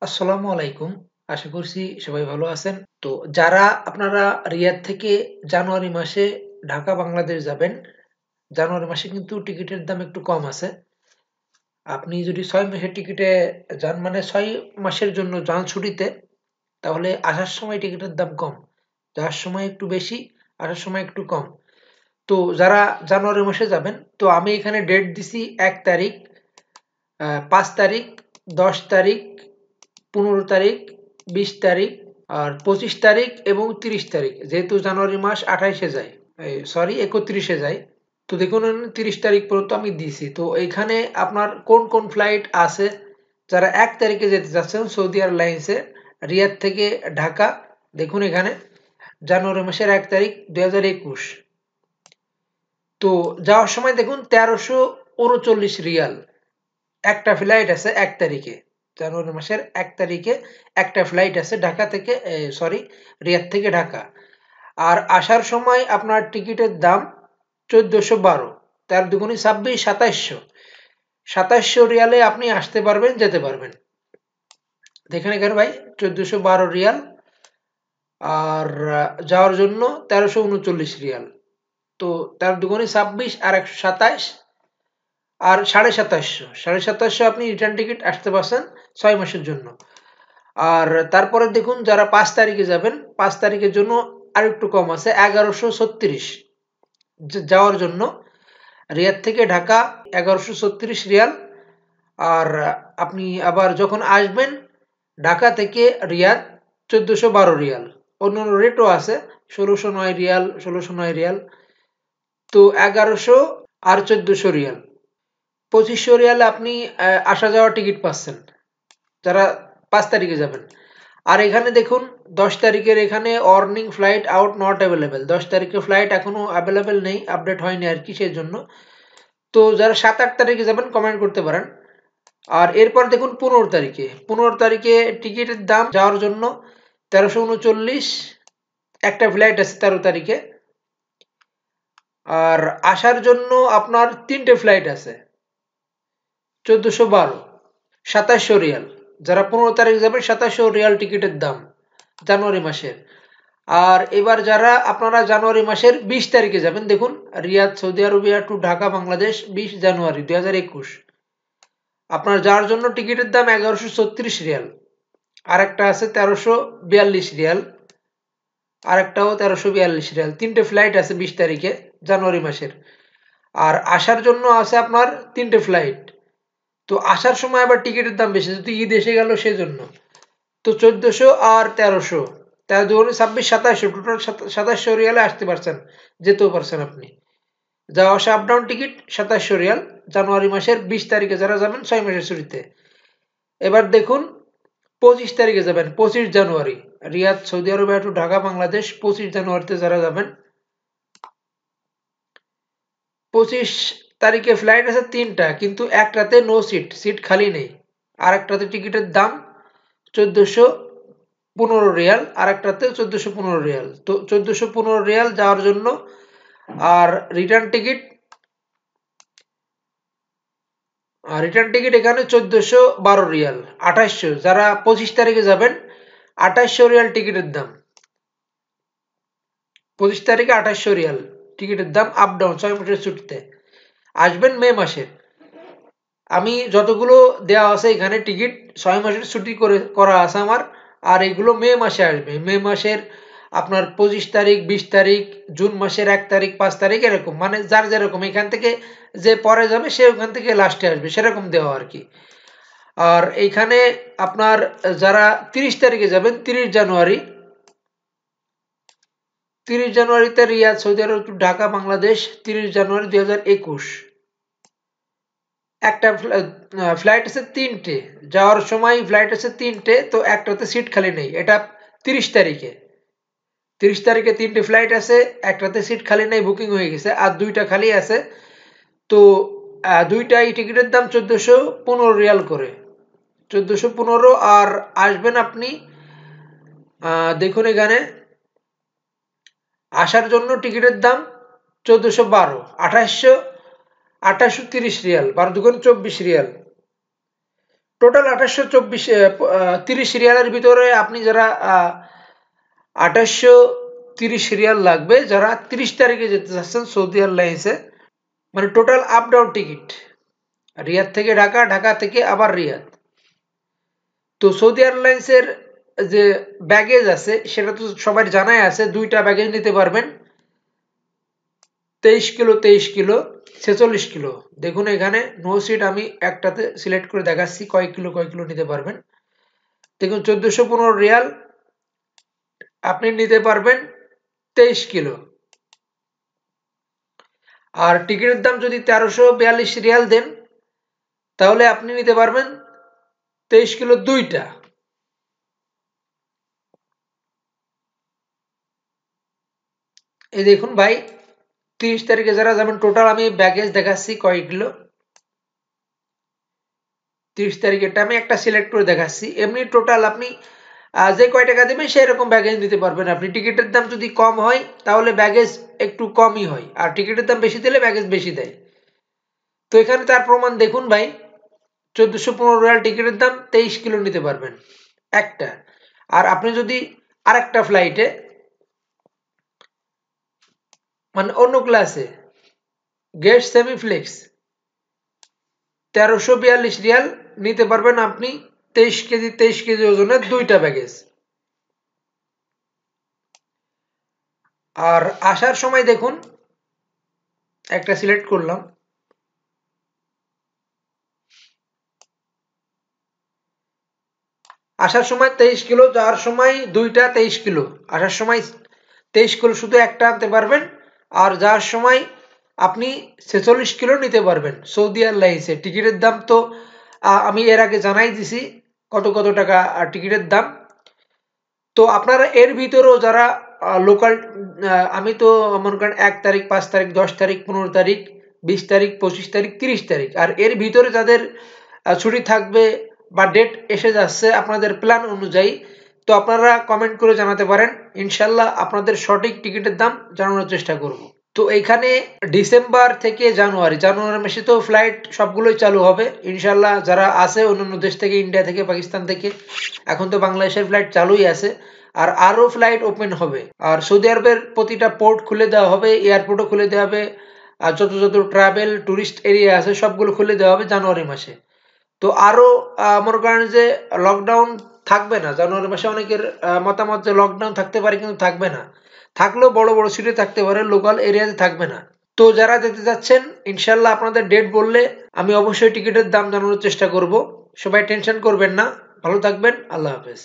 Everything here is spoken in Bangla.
আসসালামু আলাইকুম। আশা করছি সবাই ভালো আছেন। তো যারা আপনারা রিয়াদ থেকে জানুয়ারি মাসে ঢাকা বাংলাদেশ যাবেন, জানুয়ারি মাসে কিন্তু টিকিটের দাম একটু কম আছে। আপনি যদি ৬ মাসের টিকিটে যান মানে ৬ মাসের জন্য যান ছুটিতে, তাহলে আসার সময় টিকিটের দাম কম। যাওয়ার সময় একটু বেশি, আসার সময় একটু কম। তো যারা জানুয়ারি মাসে যাবেন, তো আমি এখানে ডেট দিছি ১ তারিখ, ৫ তারিখ, ১০ তারিখ, ১৫ তারিখ, ২০ তারিখ আর ২৫ তারিখ এবং ৩০ তারিখ, যেহেতু জানুয়ারি মাস ২৮-এ যায়, সরি ৩১-এ যায়। তো দেখুন ৩০ তারিখ পর্যন্ত আমি দিয়েছি। তো এইখানে আপনার কোন কোন ফ্লাইট আছে, যারা ১ তারিখে যেতে চাচ্ছেন সৌদি এয়ারলাইন্সে রিয়াদ থেকে ঢাকা, দেখুন এখানে জানুয়ারি মাসের ১ তারিখ ২০২১। তো যাওয়ার সময় দেখুন ১৩৩৯ রিয়াল একটা ফ্লাইট আছে ১ তারিখে। জানুয়ারি মাসের ১ তারিখে একটা ফ্লাইট আছে ঢাকা থেকে, সরি, রিয়াদ থেকে ঢাকা। আর আসার সময় আপনার টিকিটের দাম ১৪১২, তার দুগুণে ২৬, ২৭০০। ২৭০০ রিয়ালে আপনি আসতে পারবেন, যেতে পারবেন। দেখেন এখানে ভাই ১৪১২ রিয়াল, আর যাওয়ার জন্য ১৩৩৯ রিয়াল। তো তার দুগুণে ২৬ আর ১২৭, আর ২৭৫০, ২৭৫০ আপনি রিটার্ন টিকিট আসতে পারছেন ৬ মাসের জন্য। আর তারপরে দেখুন যারা ৫ তারিখে যাবেন, ৫ তারিখের জন্য আর একটু কম আছে ১১৩৬ যাওয়ার জন্য রিয়াদ থেকে ঢাকা ১১৩৬ রিয়াল। আর আপনি আবার যখন আসবেন ঢাকা থেকে রিয়াদ ১৪১২ রিয়াল। অন্যান্য রেটও আছে, ১৬০৯ রিয়াল, ১৬০৯ রিয়াল। তো ১১০০ আর ১৪০০ রিয়াল, ২৫০০ রিয়ালে আপনি আসা যাওয়ার টিকিট পাচ্ছেন যারা ৫ তারিখে যাবেন। আর এখানে দেখুন ১০ তারিখের এখানে অর্নিং ফ্লাইট আউট নট অ্যাভেলেবেল, ১০ তারিখের ফ্লাইট এখনো অ্যাভেলেবেল নেই, আপডেট হয়নি আর কি, সেই জন্য। তো যারা ৭-৮ তারিখে যাবেন কমেন্ট করতে পারেন। আর এরপর দেখুন ১৫ তারিখে টিকিটের দাম যাওয়ার জন্য ১৩৩৯, একটা ফ্লাইট আছে ১৩ তারিখে। আর আসার জন্য আপনার ৩টে ফ্লাইট আছে ১৪১২, ২৭০০ রিয়াল। যারা ১৫ তারিখ যাবেন ২৭০০ রিয়াল টিকিটের দাম জানুয়ারি মাসের। আর এবার যারা আপনারা জানুয়ারি মাসের ২০ তারিখে যাবেন, দেখুন Riyadh Saudi Arabia to Dhaka Bangladesh ২০ January ২০২১, আপনার যাওয়ার জন্য টিকিটের দাম ১১৩৬ রিয়াল। আর একটা আছে ১৩৪২ রিয়াল, আর একটাও ১৩৪২ রিয়াল। ৩টে ফ্লাইট আছে ২০ তারিখে জানুয়ারি মাসের। আর আসার জন্য আছে আপনার ৩টে ফ্লাইট। তো আসার সময় আবার টিকিটের দাম বেশি, যেহেতু ঈদ এসে গেল সেজন্য। তো ১৪০০ আর ১৩০০, ১৩ দুগুণে ২৬, ২৭০০, টোটাল ২৭০০ রিয়ালে আসতে পারছেন, যেতেও পারছেন আপনি। যাওয়া আসা আপ ডাউন টিকিট ২৭০০ রিয়াল জানুয়ারি মাসের ২০ তারিখে যারা যাবেন ৬ মাসের ছুটিতে। এবার দেখুন ২৫ তারিখে যাবেন, ২৫ জানুয়ারি Riyadh Saudi Arabia to Dhaka Bangladesh ২৫ জানুয়ারিতে যারা যাবেন, ২৫ তারিখে ফ্লাইট আছে ৩টা, কিন্তু একটাতে নো সিট, সিট খালি নেই। আর একটাতে টিকিটের দাম ১৪১৫ রিয়াল, আর একটাতে ১৪১৫ রিয়াল। তো ১৪১৫ রিয়াল যাওয়ার জন্য, আর রিটার্ন টিকিট এখানে ১৪১২ রিয়াল, ২৮০০। যারা ২৫ তারিখে যাবেন ২৮০০ রিয়াল টিকিটের দাম, ২৫ তারিখে ২৮০০ রিয়াল টিকিটের দাম, আপ ডাউন ৬ মাসের ছুটিতে। আসবেন মে মাসে। আমি যতগুলো দেওয়া আছে এখানে টিকিট ৬ মাসের ছুটি করে করা আছে আমার। আর এগুলো মে মাসে আসবে, মে মাসের আপনার ২৫ তারিখ, ২০ তারিখ, জুন মাসের ১ তারিখ, ৫ তারিখ, এরকম মানে যার যেরকম এখান থেকে যে পরে যাবে সে ওখান থেকে লাস্টে আসবে, সেরকম দেওয়া আর কি। আর এইখানে আপনার যারা ৩০ তারিখে যাবেন, ৩০ জানুয়ারি, ৩০ জানুয়ারিতে রিয়াদ সৌদি আরব টু ঢাকা বাংলাদেশ ৩০ জানুয়ারি ২০২১, একটা ফ্লাইট আছে ৩টে, যাওয়ার সময় ফ্লাইট আছে ৩টে, তো একটাতে সিট খালি নেই। এটা ৩০ তারিখে, ৩০ তারিখে ৩টে ফ্লাইট আছে, একটাতে সিট খালি নেই, বুকিং হয়ে গেছে, আর ২টা খালি আছে। তো দুইটাই টিকিটের দাম ১৪১৫ রিয়াল করে, ১৪১৫। আর আসবেন আপনি, দেখুন এখানে আসার জন্য টিকিটের দাম ১৪১২, ২৮৩০ রিয়াল, ১২ দুগুণ ২৪ রিয়াল। টোটাল 2830 রিয়ালের ভিতরে আপনি যারা 2830 রিয়াল লাগবে যারা 30 তারিখে যেতে চাচ্ছেন সৌদি এয়ারলাইন্সে, মানে total up down ticket Riyadh থেকে ঢাকা, ঢাকা থেকে আবার রিয়াদ। তো সৌদি এয়ারলাইন্সের যে ব্যাগেজ আছে সেটা তো সবার জানাই আছে, দুইটা ব্যাগেজ নিতে পারবেন, 23 কিলো 23 কিলো, 46 কিলো। দেখুন এখানে নো সিট আমি একটাতে সিলেক্ট করে দেখাচ্ছি কয় কিলো নিতে পারবেন। দেখুন 1415 রিয়াল আপনি নিতে পারবেন 23 কিলো। আর টিকিটের দাম যদি 1342 রিয়াল দেন তাহলে আপনি নিতে পারবেন 23 কিলো দুইটা। এই দেখুন ভাই, 30 তারিখে যারা যাবেন টোটাল আমি ব্যাগেজ দেখাচ্ছি কয় কিলো। 30 তারিখেরটা আমি একটা সিলেক্ট করে দেখাচ্ছি। এমনি টোটাল আপনি যে কয় টাকা দেবেন সেই রকম ব্যাগেজ নিতে পারবেন আপনি। টিকিটের দাম যদি কম হয় তাহলে ব্যাগেজ একটু কমই হয়, আর টিকিটের দাম বেশি দিলে ব্যাগেজ বেশি দেয়। তো এখানে তার প্রমাণ দেখুন ভাই, 1415 রিয়াল টিকিটের দাম 23 কিলো নিতে পারবেন একটা। আর আপনি যদি আরেকটা ফ্লাইটে মানে অন্য ক্লাসে গেস্ট সেমি ফ্লেক্স 1342 রিয়াল নিতে পারবেন আপনি 23 কেজি ওজনের দুইটা ব্যাগেজ। আর আসার সময় দেখুন একটা সিলেক্ট করলাম, আসার সময় 23 কিলো, যাওয়ার সময় দুইটা 23 কিলো। আসার সময় 23 কিলো শুধু একটা আনতে পারবেন, আর যাওয়ার সময় আপনি 46 কিলো নিতে পারবেন সৌদি এয়ারলাইন্সে। টিকিটের দাম তো আমি এর আগে জানাই দিছি কত কত টাকা টিকিটের দাম। তো আপনারা এর ভিতরেও যারা লোকাল, আমি তো মনে করেন 1 তারিখ, 5 তারিখ, 10 তারিখ, 15 তারিখ, 20 তারিখ, 25 তারিখ, 30 তারিখ, আর এর ভিতরে যাদের ছুটি থাকবে বা ডেট এসে যাচ্ছে আপনাদের প্ল্যান অনুযায়ী, তো আপনারা কমেন্ট করে জানাতে পারেন, ইনশাল্লাহ আপনাদের সঠিক টিকিটের দাম জানানোর চেষ্টা করব। তো এইখানে ডিসেম্বর থেকে জানুয়ারি মাসে তো ফ্লাইট সবগুলোই চালু হবে ইনশাল্লাহ। যারা আছে অন্যান্য দেশ থেকে, ইন্ডিয়া থেকে, পাকিস্তান থেকে, এখন তো বাংলাদেশের ফ্লাইট চালুই আছে, আর আরো ফ্লাইট ওপেন হবে। আর সৌদি আরবের প্রতিটা পোর্ট খুলে দেওয়া হবে, এয়ারপোর্টও খুলে দেওয়া হবে, আর যত যত ট্রাভেল টুরিস্ট এরিয়া আছে সবগুলো খুলে দেওয়া হবে জানুয়ারি মাসে। তো আরো মনে করেন যে লকডাউন থাকবে না জানুয়ারি মাসে। অনেকের মতামত যে লকডাউন থাকতে পারে, কিন্তু থাকবে না। থাকলেও বড় বড় সিটি থাকতে পারে, লোকাল এরিয়াতে থাকবে না। তো যারা যেতে যাচ্ছেন ইনশাল্লাহ আপনাদের ডেট বললে আমি অবশ্যই টিকিটের দাম জানানোর চেষ্টা করব। সবাই টেনশন করবেন না, ভালো থাকবেন, আল্লাহ হাফেজ।